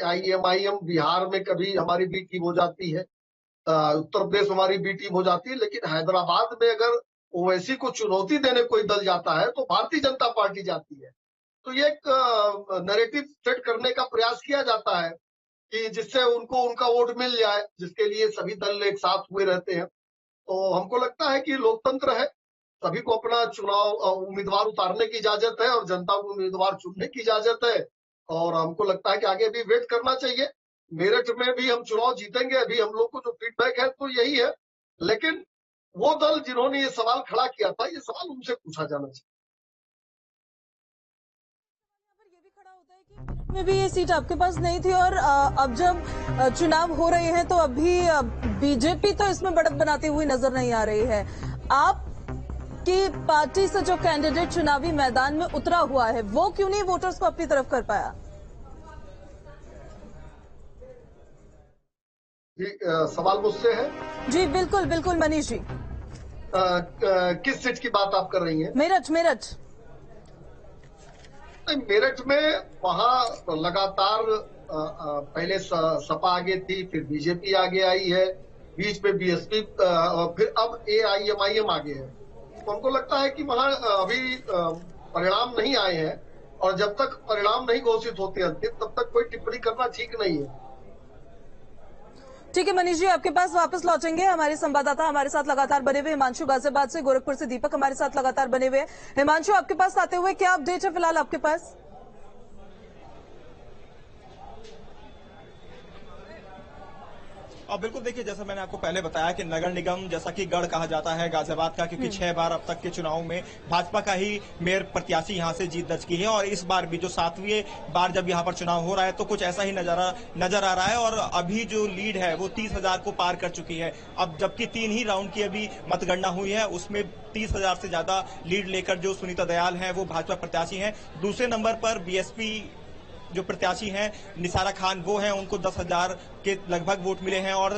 AIMIM Bihar में कभी हमारी बी टीम हो जाती है, उत्तर प्रदेश हमारी बी टीम हो जाती है, लेकिन हैदराबाद में अगर ओवैसी को चुनौती देने कोई दल जाता है तो भारतीय जनता पार्टी जाती है। तो ये एक नैरेटिव सेट करने का प्रयास किया जाता है कि जिससे उनको उनका वोट मिल जाए, जिसके लिए सभी दल एक साथ हुए रहते हैं। तो हमको लगता है कि लोकतंत्र है, सभी को अपना चुनाव उम्मीदवार उतारने की इजाजत है और जनता को उम्मीदवार चुनने की इजाजत है। और हमको लगता है कि आगे भी वेट करना चाहिए। मेरठ में भी हम चुनाव जीतेंगे, अभी हम लोग को जो फीडबैक है तो यही है। लेकिन वो दल जिन्होंने ये सवाल खड़ा किया था, ये सवाल उनसे पूछा जाना चाहिए। में भी ये सीट आपके पास नहीं थी और अब जब चुनाव हो रहे हैं तो अभी बीजेपी तो इसमें बढ़त बनाती हुई नजर नहीं आ रही है। आपकी पार्टी से जो कैंडिडेट चुनावी मैदान में उतरा हुआ है वो क्यों नहीं वोटर्स को अपनी तरफ कर पाया? जी, सवाल मुझसे है? जी बिल्कुल बिल्कुल मनीष जी। किस सीट की बात आप कर रही हैं? मेरठ। मेरठ में वहां लगातार पहले सपा आगे थी, फिर बीजेपी आगे आई है, बीच में बीएसपी, फिर अब एआईएमआईएम आगे है। तो हमको लगता है कि वहां अभी परिणाम नहीं आए हैं और जब तक परिणाम नहीं घोषित होते अंतिम, तब तक कोई टिप्पणी करना ठीक नहीं है। ठीक है मनीष जी, आपके पास वापस लौटेंगे। हमारे संवाददाता हमारे साथ लगातार बने हुए हिमांशु गाजियाबाद से, गोरखपुर से दीपक हमारे साथ लगातार बने हुए। हिमांशु, आपके पास आते हुए क्या अपडेट है फिलहाल आपके पास? अब बिल्कुल देखिए, जैसा मैंने आपको पहले बताया कि नगर निगम जैसा कि गढ़ कहा जाता है गाजियाबाद का, क्योंकि 6 बार अब तक के चुनाव में भाजपा का ही मेयर प्रत्याशी यहां से जीत दर्ज की है और इस बार भी जो 7वीं बार जब यहां पर चुनाव हो रहा है तो कुछ ऐसा ही नजर आ रहा है और अभी जो लीड है वो 30,000 को पार कर चुकी है। अब जबकि 3 ही राउंड की अभी मतगणना हुई है, उसमें 30,000 से ज्यादा लीड लेकर जो सुनीता दयाल है वो भाजपा प्रत्याशी है। दूसरे नंबर पर बीएसपी जो प्रत्याशी हैं निसारा खान वो हैं, उनको 10,000 के लगभग वोट मिले हैं। और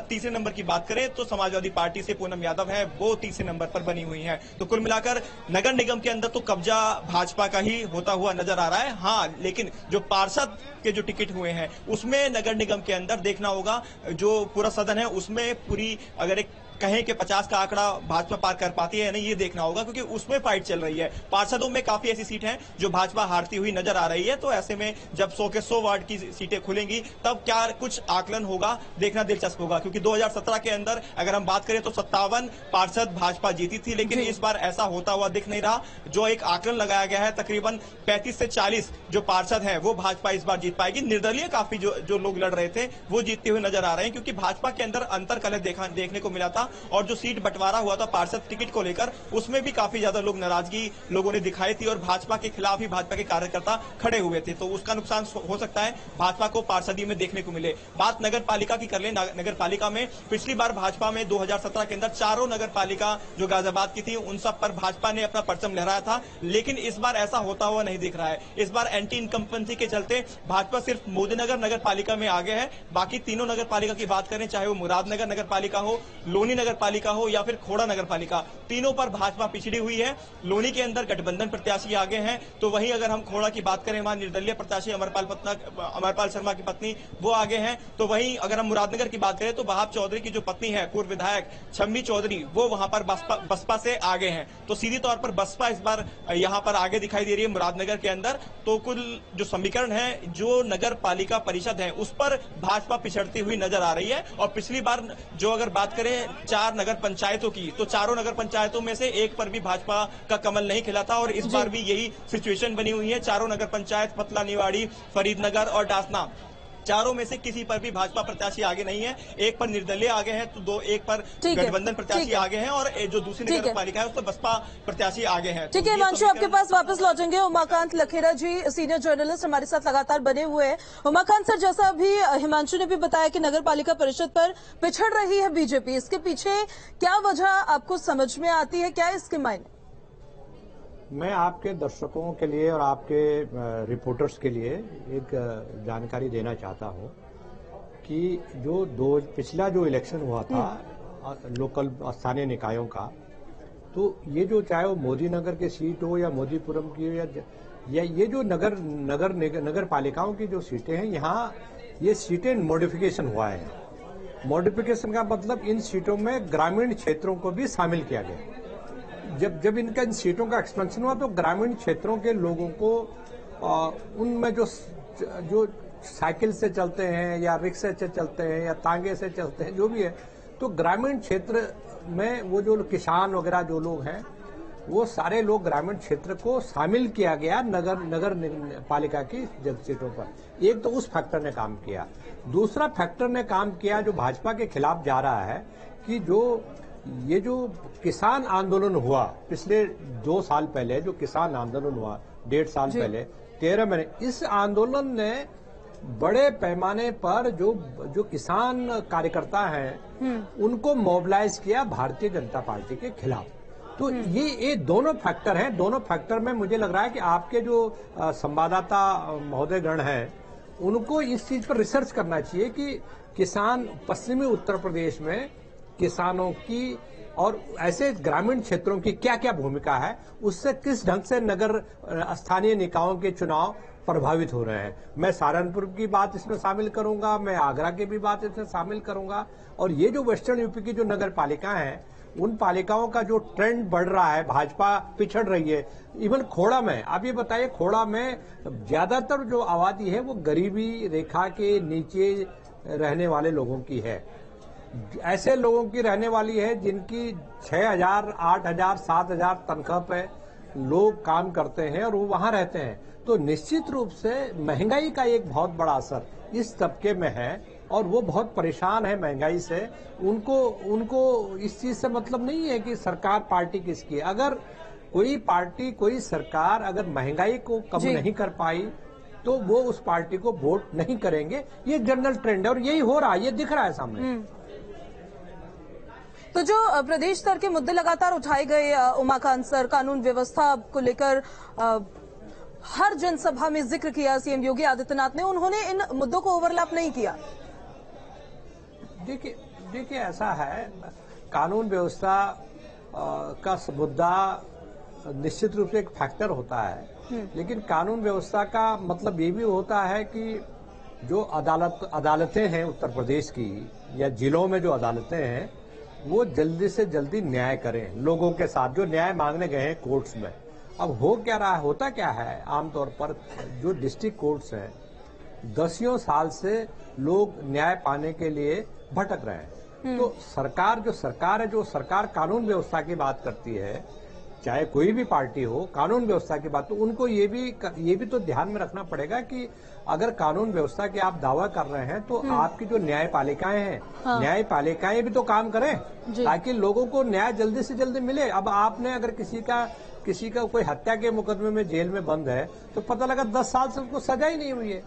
तीसरे नंबर की बात करें तो समाजवादी पार्टी से पूनम यादव है, वो तीसरे नंबर पर बनी हुई हैं। तो कुल मिलाकर नगर निगम के अंदर तो कब्जा भाजपा का ही होता हुआ नजर आ रहा है। हाँ, लेकिन जो पार्षद के जो टिकट हुए हैं उसमें नगर निगम के अंदर देखना होगा, जो पूरा सदन है उसमें पूरी अगर एक कहें कि 50 का आंकड़ा भाजपा पार कर पाती है या नहीं, ये देखना होगा, क्योंकि उसमें फाइट चल रही है। पार्षदों में काफी ऐसी सीट हैं जो भाजपा हारती हुई नजर आ रही है। तो ऐसे में जब 100 के 100 वार्ड की सीटें खुलेंगी तब क्या कुछ आकलन होगा, देखना दिलचस्प होगा। क्योंकि 2017 के अंदर अगर हम बात करें तो 57 पार्षद भाजपा जीती थी, लेकिन इस बार ऐसा होता हुआ दिख नहीं रहा। जो एक आकलन लगाया गया है तकरीबन 35 से 40 जो पार्षद हैं वो भाजपा इस बार जीत पाएगी। निर्दलीय काफी जो लोग लड़ रहे थे वो जीतते हुए नजर आ रहे हैं, क्योंकि भाजपा के अंदर अंतर कलह देखने को मिला था और जो सीट बंटवारा हुआ था पार्षद टिकट को लेकर उसमें भी काफी ज्यादा नाराजगी लोगों ने दिखाई थी और भाजपा के खिलाफ ही भाजपा के कार्यकर्ता खड़े हुए थे। तो उसका नुकसान हो सकता है भाजपा को पार्षदी में देखने को मिले। बात नगर पालिका की कर ले। नगर पालिका में पिछली बार भाजपा में 2017 के अंदर चारों नगर पालिका जो गाजियाबाद की थी उन सब पर भाजपा ने अपना परचम लहराया था, लेकिन इस बार ऐसा होता हुआ नहीं दिख रहा है। इस बार एंटी इनकम्पेंसी के चलते भाजपा सिर्फ मोदीनगर नगर पालिका में आगे है। बाकी तीनों नगर पालिका की बात करें, चाहे वो मुरादनगर नगर पालिका हो, लोनी नगर पालिका हो या फिर खोड़ा नगर पालिका, तीनों पर भाजपा पिछड़ी हुई है। लोनी के अंदर गठबंधन प्रत्याशी आगे हैं, तो वहीं अगर हम खोड़ा की बात करें वहां निर्दलीय प्रत्याशी अमरपाल शर्मा की पत्नी वो आगे हैं। तो वहीं अगर हम मुरादनगर की बात करें तो वहाब चौधरी की जो पत्नी है पूर्व विधायक छम्मी चौधरी वो वहां पर बसपा से आगे हैं। तो सीधी तौर पर बसपा इस बार यहां पर आगे दिखाई दे रही है मुरादनगर के अंदर। तो कुल जो समीकरण है जो नगर पालिका परिषद है उस पर भाजपा पिछड़ती हुई नजर आ रही है। और पिछली बार जो अगर बात करें 4 नगर पंचायतों की, तो चारों नगर पंचायतों में से एक पर भी भाजपा का कमल नहीं खिला था और इस बार भी यही सिचुएशन बनी हुई है। चारों नगर पंचायत पतला निवाड़ी, फरीदनगर और डासना, चारों में से किसी पर भी भाजपा प्रत्याशी आगे नहीं है। एक पर निर्दलीय आगे हैं तो एक पर गठबंधन प्रत्याशी आगे हैं और जो दूसरी नगर पालिका है उस पर बसपा प्रत्याशी आगे हैं। ठीक है हिमांशु, आपके पास वापस लौटेंगे। उमाकांत लखेरा जी सीनियर जर्नलिस्ट हमारे साथ लगातार बने हुए हैं। उमाकांत सर, जैसा अभी हिमांशु ने भी बताया कि नगर पालिका परिषद पर पिछड़ रही है बीजेपी, इसके पीछे क्या वजह आपको समझ में आती है, क्या इसके मायने? मैं आपके दर्शकों के लिए और आपके रिपोर्टर्स के लिए एक जानकारी देना चाहता हूं कि पिछला जो इलेक्शन हुआ था लोकल स्थानीय निकायों का, तो ये जो चाहे वो मोदी नगर की सीट हो या मोदीपुरम की हो या ये जो नगर पालिकाओं की जो सीटें हैं, यहाँ ये सीटें मॉडिफिकेशन हुआ है। मॉडिफिकेशन का मतलब इन सीटों में ग्रामीण क्षेत्रों को भी शामिल किया गया। जब इन सीटों का एक्सपेंशन हुआ तो ग्रामीण क्षेत्रों के लोगों को उनमें जो साइकिल से चलते हैं या रिक्शे से चलते हैं या तांगे से चलते हैं, जो भी है, तो ग्रामीण क्षेत्र में वो जो किसान वगैरह जो लोग हैं, वो सारे लोग ग्रामीण क्षेत्र को शामिल किया गया नगर पालिका की सीटों पर। एक तो उस फैक्टर ने काम किया। दूसरा फैक्टर ने काम किया जो भाजपा के खिलाफ जा रहा है कि ये जो किसान आंदोलन हुआ पिछले 2 साल पहले, जो किसान आंदोलन हुआ 1.5 साल पहले, 13 महीने, इस आंदोलन ने बड़े पैमाने पर जो किसान कार्यकर्ता हैं उनको मोबिलाइज किया भारतीय जनता पार्टी के खिलाफ। तो ये दोनों फैक्टर हैं। दोनों फैक्टर में मुझे लग रहा है कि आपके जो संवाददाता महोदयगण हैं उनको इस चीज पर रिसर्च करना चाहिए कि किसान पश्चिमी उत्तर प्रदेश में किसानों की और ऐसे ग्रामीण क्षेत्रों की क्या क्या भूमिका है, उससे किस ढंग से नगर स्थानीय निकायों के चुनाव प्रभावित हो रहे हैं। मैं सहारनपुर की बात इसमें शामिल करूंगा, मैं आगरा की भी बात इसमें शामिल करूंगा, और ये जो वेस्टर्न यूपी की जो नगर पालिकाएं हैं, उन पालिकाओं का जो ट्रेंड बढ़ रहा है, भाजपा पिछड़ रही है। इवन खोड़ा में, आप ये बताइए, खोड़ा में ज्यादातर जो आबादी है वो गरीबी रेखा के नीचे रहने वाले लोगों की है। ऐसे लोगों की रहने वाली है जिनकी 6,000, 8,000, 7,000 तनख्वाह पे लोग काम करते हैं और वो वहां रहते हैं। तो निश्चित रूप से महंगाई का एक बहुत बड़ा असर इस तबके में है और वो बहुत परेशान है महंगाई से। उनको इस चीज से मतलब नहीं है कि सरकार पार्टी किसकी है। अगर कोई पार्टी, कोई सरकार अगर महंगाई को कम नहीं कर पाई तो वो उस पार्टी को वोट नहीं करेंगे। ये जनरल ट्रेंड है और यही हो रहा है, ये दिख रहा है सामने। तो जो प्रदेश स्तर के मुद्दे लगातार उठाए गए, उमाकांत सर, कानून व्यवस्था को लेकर हर जनसभा में जिक्र किया सीएम योगी आदित्यनाथ ने, उन्होंने इन मुद्दों को ओवरलैप नहीं किया। देखिए ऐसा है, कानून व्यवस्था का मुद्दा निश्चित रूप से एक फैक्टर होता है, लेकिन कानून व्यवस्था का मतलब ये भी होता है कि जो अदालतें हैं उत्तर प्रदेश की या जिलों में जो अदालतें हैं, वो जल्दी से जल्दी न्याय करें लोगों के साथ, जो न्याय मांगने गए हैं कोर्ट्स में। अब हो क्या रहा है, होता क्या है, आमतौर पर जो डिस्ट्रिक्ट कोर्ट्स हैं, 10 साल से लोग न्याय पाने के लिए भटक रहे हैं। तो सरकार कानून व्यवस्था की बात करती है, चाहे कोई भी पार्टी हो, कानून व्यवस्था की बात, तो उनको ये भी तो ध्यान में रखना पड़ेगा कि अगर कानून व्यवस्था के आप दावा कर रहे हैं तो आपकी जो न्यायपालिकाएं हैं, न्यायपालिकाएं भी तो काम करें ताकि लोगों को न्याय जल्दी से जल्दी मिले। अब आपने अगर किसी का कोई हत्या के मुकदमे में जेल में बंद है तो पता लगा 10 साल से उसको सजा ही नहीं हुई है,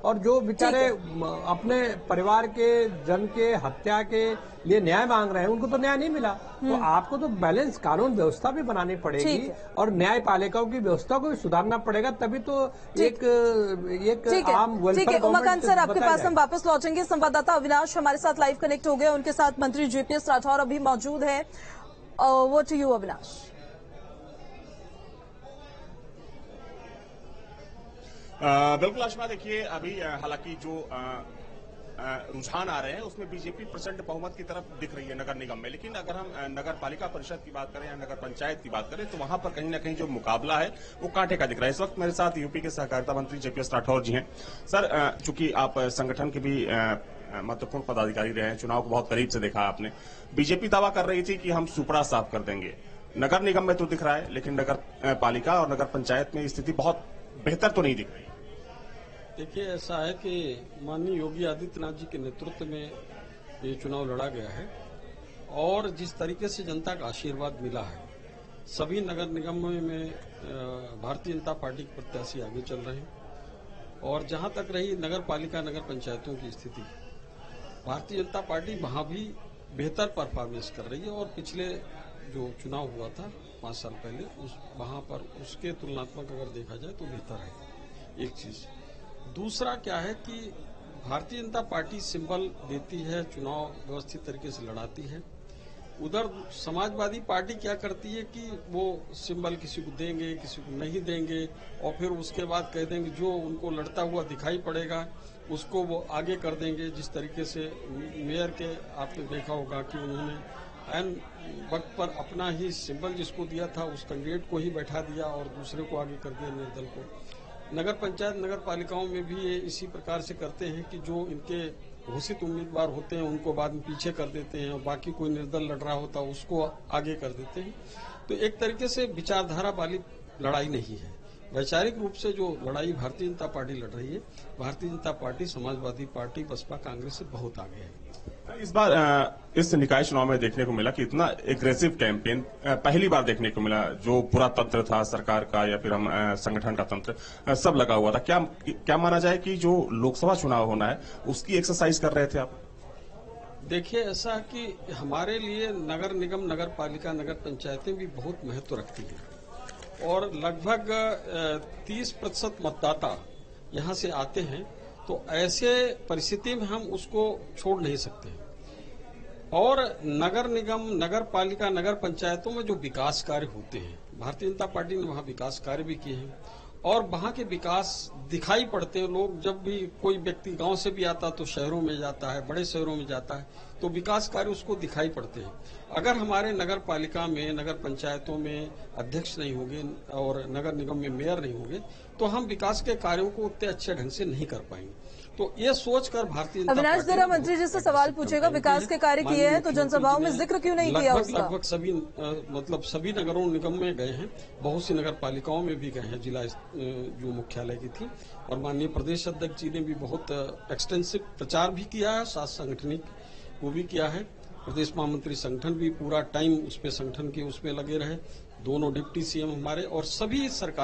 और जो बेचारे अपने परिवार के जन के हत्या के लिए न्याय मांग रहे हैं उनको तो न्याय नहीं मिला। तो आपको तो बैलेंस कानून व्यवस्था भी बनानी पड़ेगी और न्यायपालिकाओं की व्यवस्था को भी सुधारना पड़ेगा, तभी तो एक आम वेलफेयर। उमाकांत सर, आपके पास हम वापस लौटेंगे। संवाददाता अविनाश हमारे साथ लाइव कनेक्ट हो गए, उनके साथ मंत्री जेपीएस राठौर अभी मौजूद है। What to you Avinash? बिल्कुल आशमा, देखिए अभी हालांकि जो रुझान आ रहे हैं उसमें बीजेपी प्रचंड बहुमत की तरफ दिख रही है नगर निगम में, लेकिन अगर हम नगर पालिका परिषद की बात करें या नगर पंचायत की बात करें तो वहां पर कहीं ना कहीं जो मुकाबला है वो कांटे का दिख रहा है। इस वक्त मेरे साथ यूपी के सहकारिता मंत्री जेपीएस राठौर जी हैं। सर, चूंकि आप संगठन के भी महत्वपूर्ण पदाधिकारी रहे हैं, चुनाव को बहुत करीब से देखा आपने, बीजेपी दावा कर रही थी कि हम सुपड़ा साफ कर देंगे। नगर निगम में तो दिख रहा है, लेकिन नगर पालिका और नगर पंचायत में स्थिति बहुत बेहतर तो नहीं दिख रही। देखिए, ऐसा है कि माननीय योगी आदित्यनाथ जी के नेतृत्व में ये चुनाव लड़ा गया है और जिस तरीके से जनता का आशीर्वाद मिला है, सभी नगर निगमों में भारतीय जनता पार्टी के प्रत्याशी आगे चल रहे हैं। और जहां तक रही नगर पालिका नगर पंचायतों की स्थिति, भारतीय जनता पार्टी वहां भी बेहतर परफॉर्मेंस कर रही है और पिछले जो चुनाव हुआ था 5 साल पहले, वहां पर उसके तुलनात्मक अगर देखा जाए तो बेहतर है। एक चीज। दूसरा क्या है कि भारतीय जनता पार्टी सिंबल देती है, चुनाव व्यवस्थित तरीके से लड़ाती है, उधर समाजवादी पार्टी क्या करती है कि वो सिंबल किसी को देंगे, किसी को नहीं देंगे, और फिर उसके बाद कह देंगे जो उनको लड़ता हुआ दिखाई पड़ेगा उसको वो आगे कर देंगे। जिस तरीके से मेयर के आपने देखा होगा कि उन्होंने एन वक्त पर अपना ही सिंबल जिसको दिया था उस कैंडिडेट को ही बैठा दिया और दूसरे को आगे कर दिया, निर्दल को। नगर पंचायत नगर पालिकाओं में भी ये इसी प्रकार से करते हैं कि जो इनके घोषित उम्मीदवार होते हैं उनको बाद में पीछे कर देते हैं और बाकी कोई निर्दल लड़ रहा होता है उसको आगे कर देते हैं। तो एक तरीके से विचारधारा वाली लड़ाई नहीं है। वैचारिक रूप से जो लड़ाई भारतीय जनता पार्टी लड़ रही है, भारतीय जनता पार्टी, समाजवादी पार्टी, बसपा, कांग्रेस से बहुत आगे है। इस बार इस निकाय चुनाव में देखने को मिला कि इतना एग्रेसिव कैंपेन पहली बार देखने को मिला। जो पूरा तंत्र था सरकार का या फिर हम संगठन का तंत्र सब लगा हुआ था। क्या माना जाए कि जो लोकसभा चुनाव होना है उसकी एक्सरसाइज कर रहे थे आप? देखिए, ऐसा कि हमारे लिए नगर निगम, नगर पालिका, नगर पंचायतें भी बहुत महत्व रखती हैं और लगभग 30% मतदाता यहाँ से आते हैं। तो ऐसे परिस्थिति में हम उसको छोड़ नहीं सकते। और नगर निगम, नगर पालिका, नगर पंचायतों में जो विकास कार्य होते हैं, भारतीय जनता पार्टी ने वहाँ विकास कार्य भी किए हैं और वहाँ के विकास दिखाई पड़ते हैं। लोग जब भी कोई व्यक्ति गांव से भी आता तो शहरों में जाता है, बड़े शहरों में जाता है, तो विकास कार्य उसको दिखाई पड़ते हैं। अगर हमारे नगर पालिका में, नगर पंचायतों में अध्यक्ष नहीं होंगे और नगर निगम में मेयर नहीं होंगे तो हम विकास के कार्यों को उतने अच्छे ढंग से नहीं कर पाएंगे। तो ये सोचकर भारतीय जनता अविनाश पार्टी जरा मंत्री जी से सवाल पूछेगा, विकास के कार्य किए हैं तो जनसभाओं में जिक्र क्यों नहीं किया उसका? लगभग सभी सभी नगरों निगम में गए हैं, बहुत सी नगर पालिकाओं में भी गए हैं, जिला जो मुख्यालय की थी। और माननीय प्रदेश अध्यक्ष जी ने भी बहुत एक्सटेंसिव प्रचार भी किया है, साथ सांगठनिक वो भी किया है। प्रदेश महामंत्री संगठन भी पूरा टाइम उस पे संगठन के उसमें लगे रहे, दोनों डिप्टी सीएम हमारे और सभी सरकार